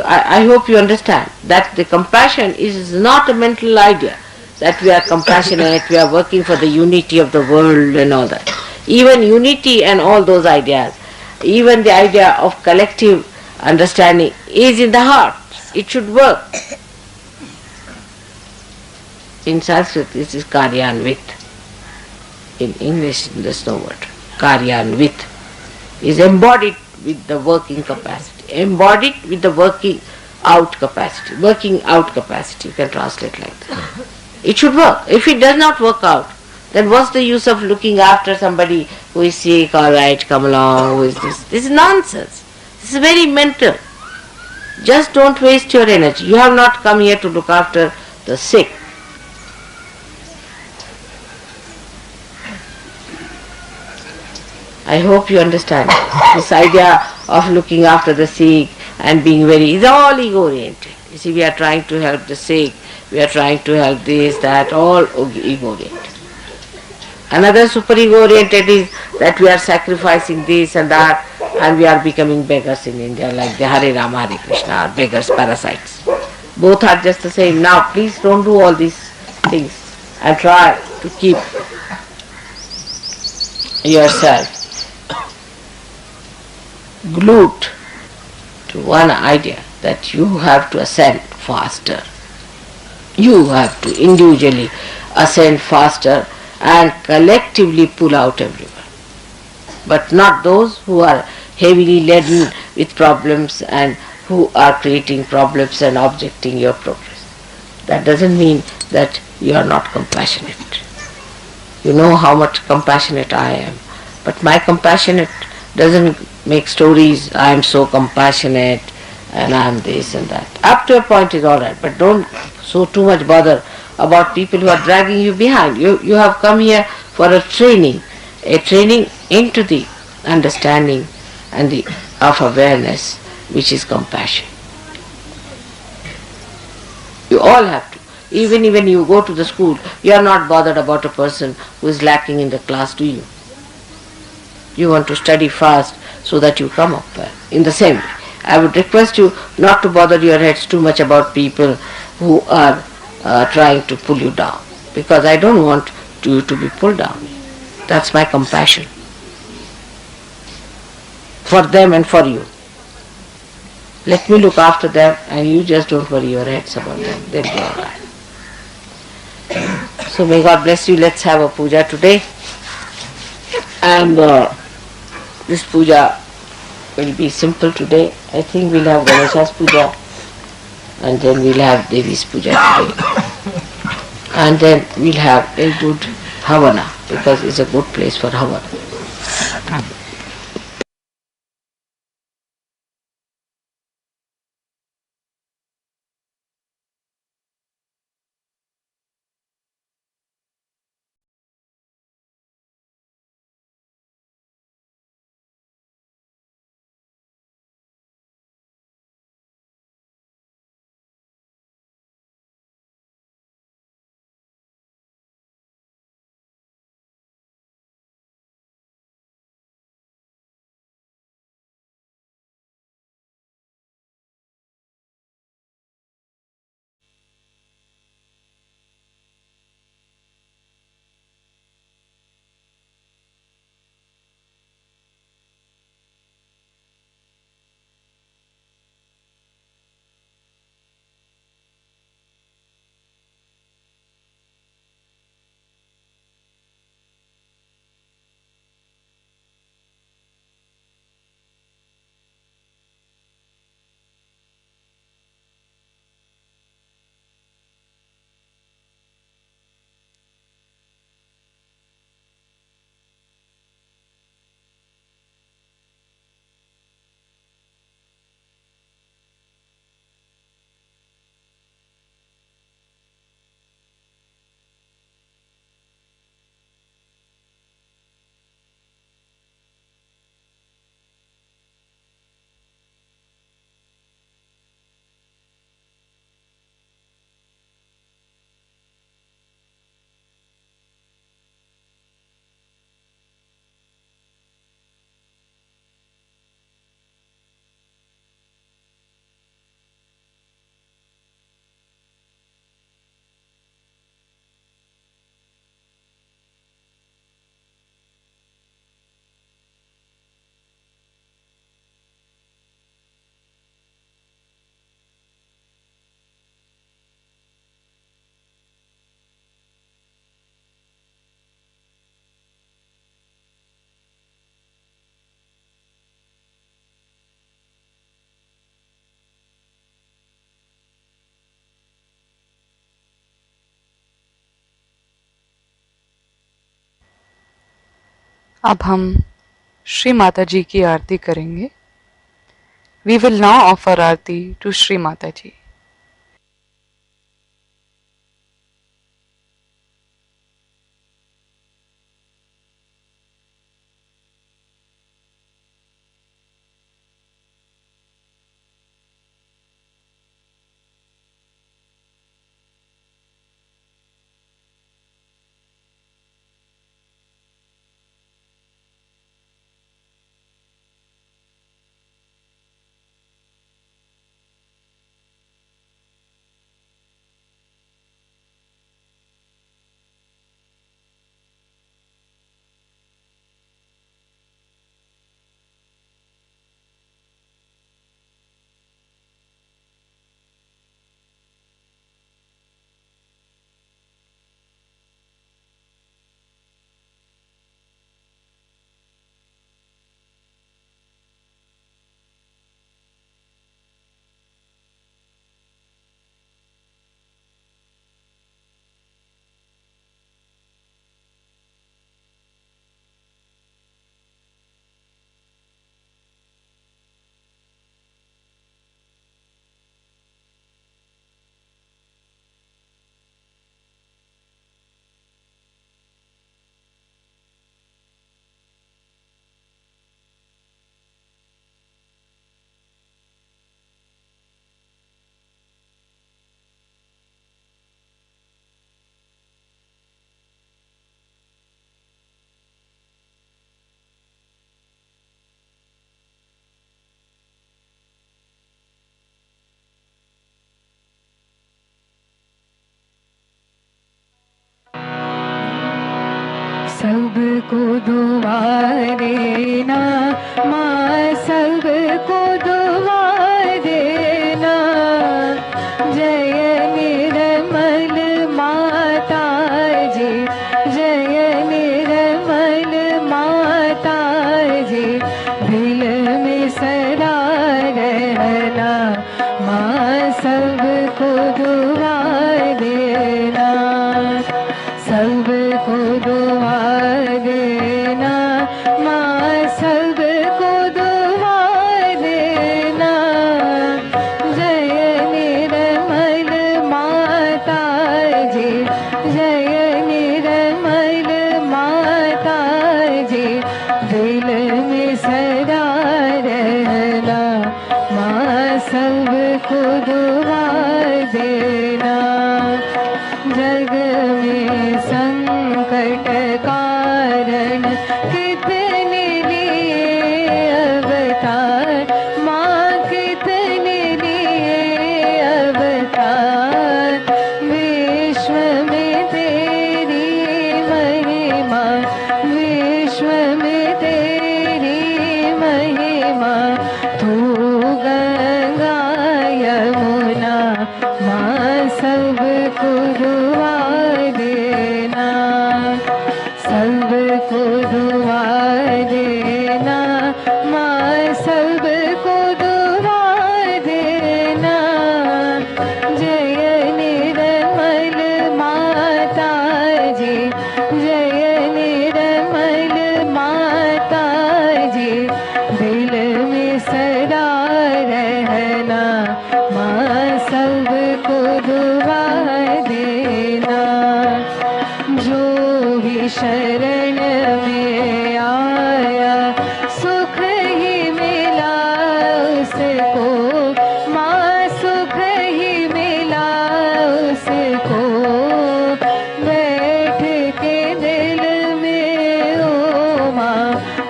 I hope you understand that the compassion is not a mental idea, that we are compassionate, we are working for the unity of the world and all that. Even unity and all those ideas, even the idea of collective understanding is in the heart. It should work. In Sanskrit this is karyanvit. In English there's no word. Karyanvit. is embodied with the working capacity. Embodied with the working out capacity. Working out capacity, you can translate like that. It should work. If it does not work out, then what's the use of looking after somebody who is sick, alright, come along, who is this? This is nonsense. This is very mental. Just don't waste your energy. You have not come here to look after the sick. I hope you understand. This idea of looking after the sick and being very, is all ego oriented. You see, we are trying to help the sick, we are trying to help this, that, all ego oriented. Another super ego oriented is that we are sacrificing this and that and we are becoming beggars in India, like the Hare Rama, Hare Krishna, or beggars, parasites. Both are just the same. Now please don't do all these things and try to keep yourself glued to one idea that you have to ascend faster. You have to individually ascend faster and collectively pull out everyone. But not those who are heavily laden with problems and who are creating problems and objecting your progress. That doesn't mean that you are not compassionate. You know how much compassionate I am. But my compassionate doesn't make stories, I am so compassionate and I am this and that. Up to a point is alright, but don't so too much bother about people who are dragging you behind. You have come here for a training into the understanding and the of awareness, which is compassion. You all have to. Even when you go to the school, you are not bothered about a person who is lacking in the class, do you? You want to study fast so that you come up well. In the same way, I would request you not to bother your heads too much about people who are trying to pull you down, because I don't want you to be pulled down. That's my compassion for them and for you. Let me look after them and you just don't worry your heads about them. They'll be alright. So may God bless you. Let's have a puja today. And this puja will be simple today. I think we'll have Ganesha's puja and then we'll have Devi's puja today. And then we'll have a good Havana, because it's a good place for Havana. अब हम श्री माता जी की आरती करेंगे। We will now offer aarti to Shri Mata ji. सबको दुआ देना माँ, सबको दुआ देना। जय निर्मल माता जी, जय निर्मल माता जी, दिल में सदा रहना माँ, सबको दुआ देना। सबको दुआ देना माँ, सबको दुआ देना। जय निर्मल माता जी, जय निर्मल माता जी, दिल में सदा रहना माँ, सबको दुआ देना। जग में संकट कारण कितने लिए अवतार माँ, कितने लिए अवतार। विश्व में तेरी महिमा, विश्व में तेरी महिमा। तू गंगा यमुना माँ, सबको दुआ देना। सबको दुआ देना माँ, सबको दुआ देना। जय निर्मल माता जी, जय निर्मल माता जी, दिल में सदा रहना माँ, सबको दुआ देना। जो भी शरण में आया सुख ही मिला उसको माँ, सुख ही मिला उसको। बैठ के दिल में ओ माँ,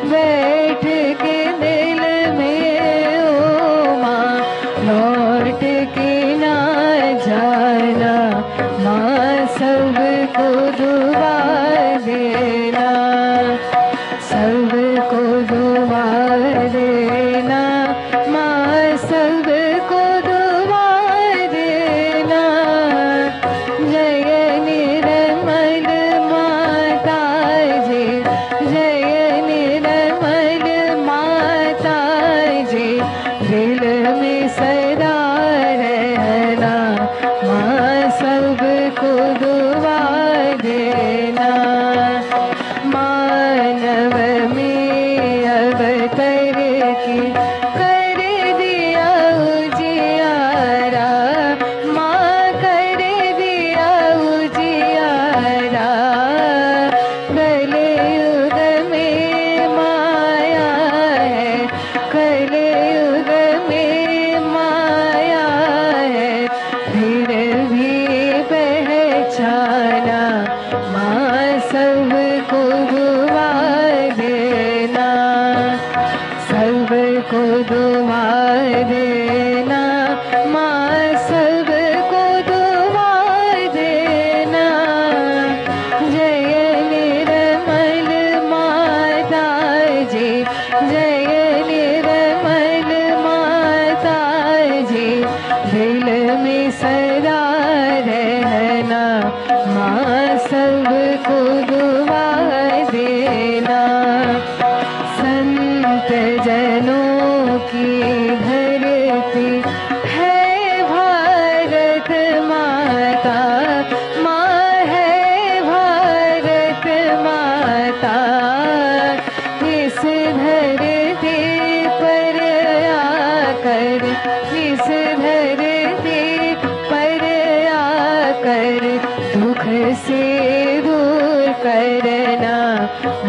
बैठ के दिल में ओ माँ, लौट के ना जाना माँ, सबको दुआ देना।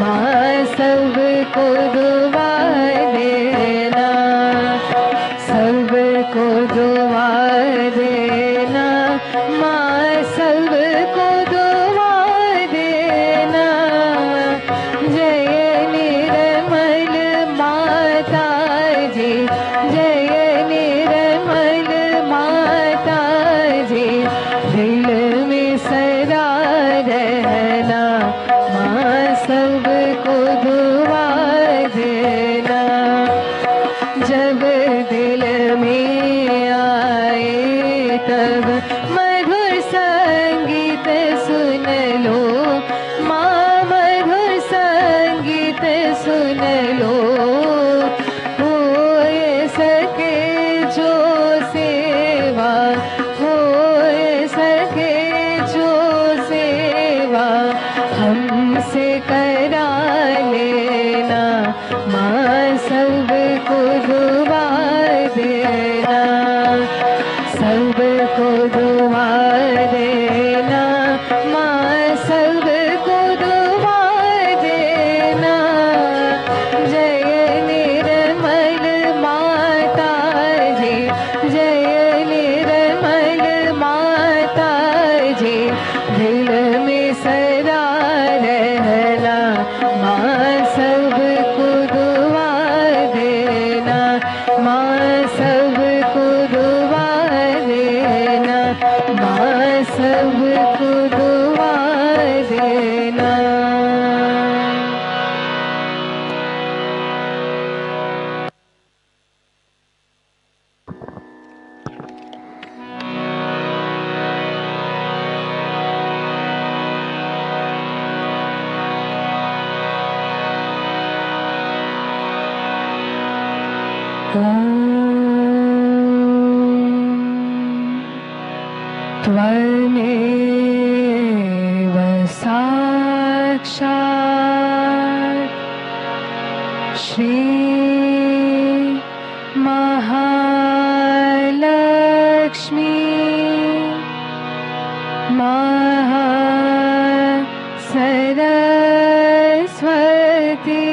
माँ सबको दुआ देना, सबको दुआ देना, माँ सबको दुआ देना। जय निर्मल माता जी, जय निर्मल माता जी, दिल में सदा रहना, माँ सबको दुआ देना। जब दिल में आए तब मधुर संगीत सुन लो, माँ मधुर संगीत सुन लो। हो सके जो सेवा, हो सके जो सेवा, हमसे करा लेना, माँ सबको दुआ देना, सबको दुआ देना, माँ सबको दुआ देना। जय निर्मल माता जी, जय निर्मल माता जी, दिल में सदा रहना, माँ सबको दुआ देना, माँ सबको दुआ देना, माँ सबको दुआ देना। त्वमेव साक्षात् श्री महालक्ष्मी महासरस्वती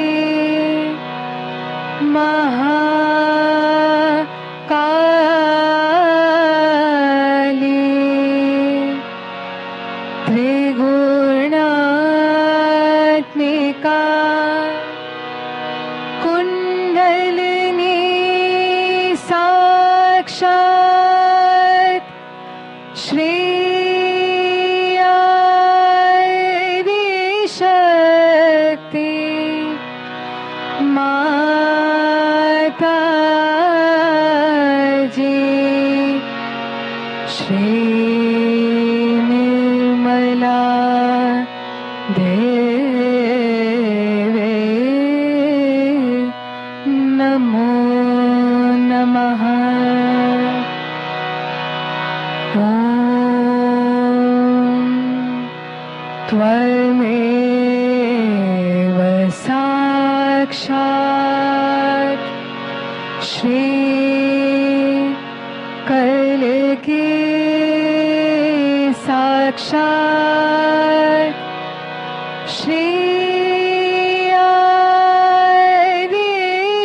महाकाली त्रिगुणात्मिका कुंडलिनी साक्षात् श्री शक्ति माता जी, श्री निर्मला देवे नमो नमः। त्वमेव साक्षात् श्री कल्की साक्षात् श्री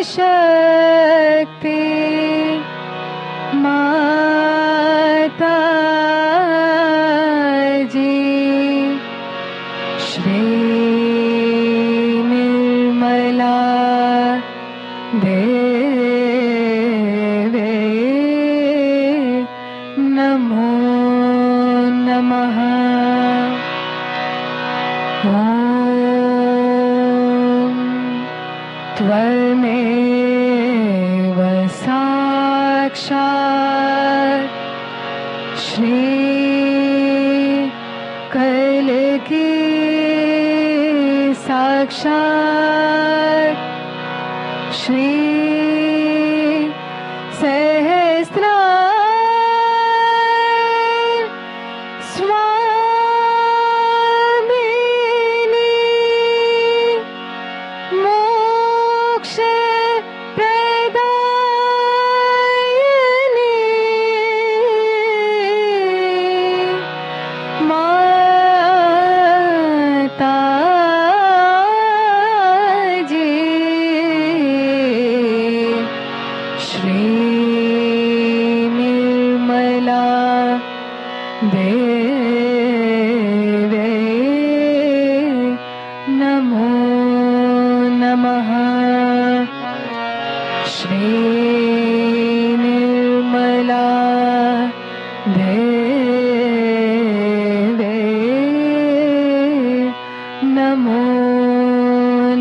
आदिशक्ति माता जी, श्री निर्मला देवे नमो नमः। त्वमेव साक्षात् श्री कल्की साक्षात् श्री सहस्रार स्वामिनी मोक्ष प्रदायिनी माता नमः श्री निर्मला देवे नमो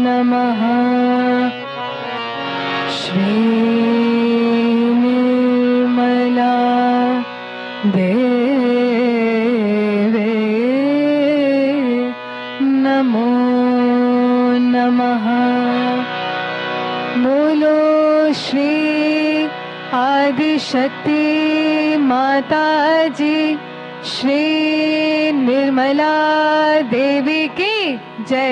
नमः श्री निर्मला देवे नमो नमः बोलो श्री आदिशक्ति माता जी श्री निर्मला देवी की जय।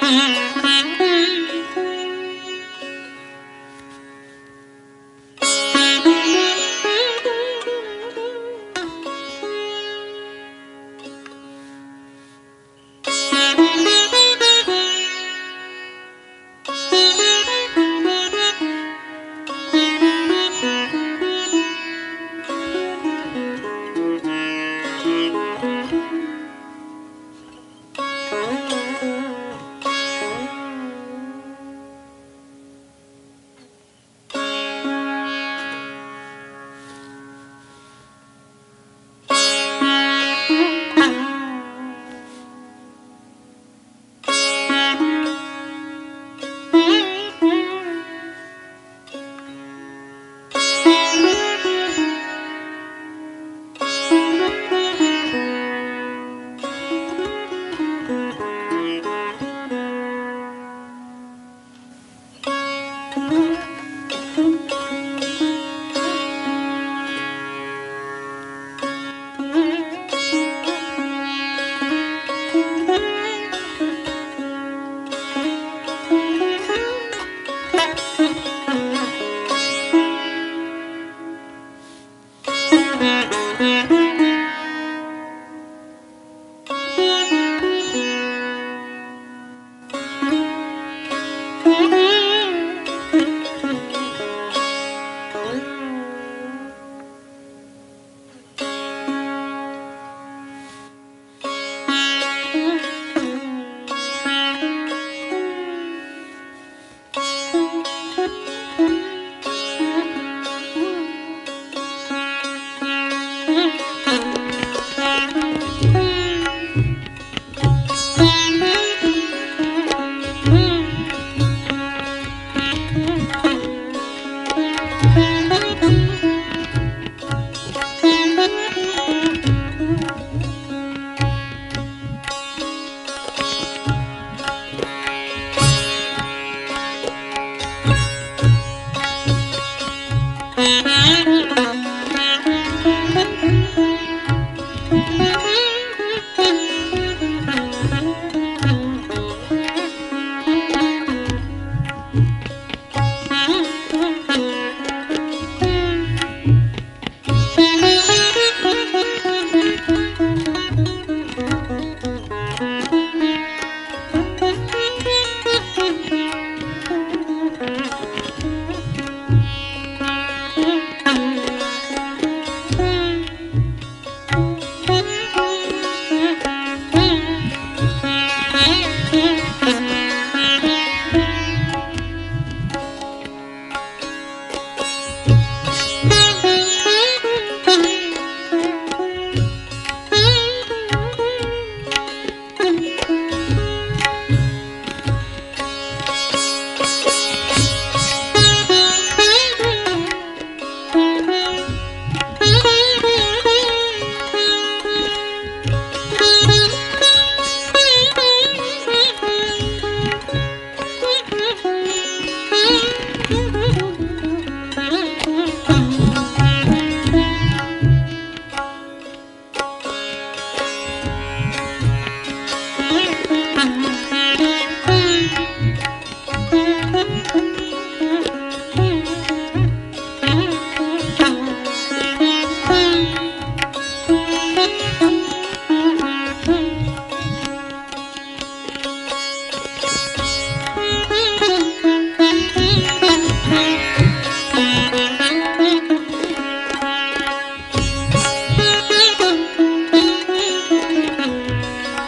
Mm-hmm.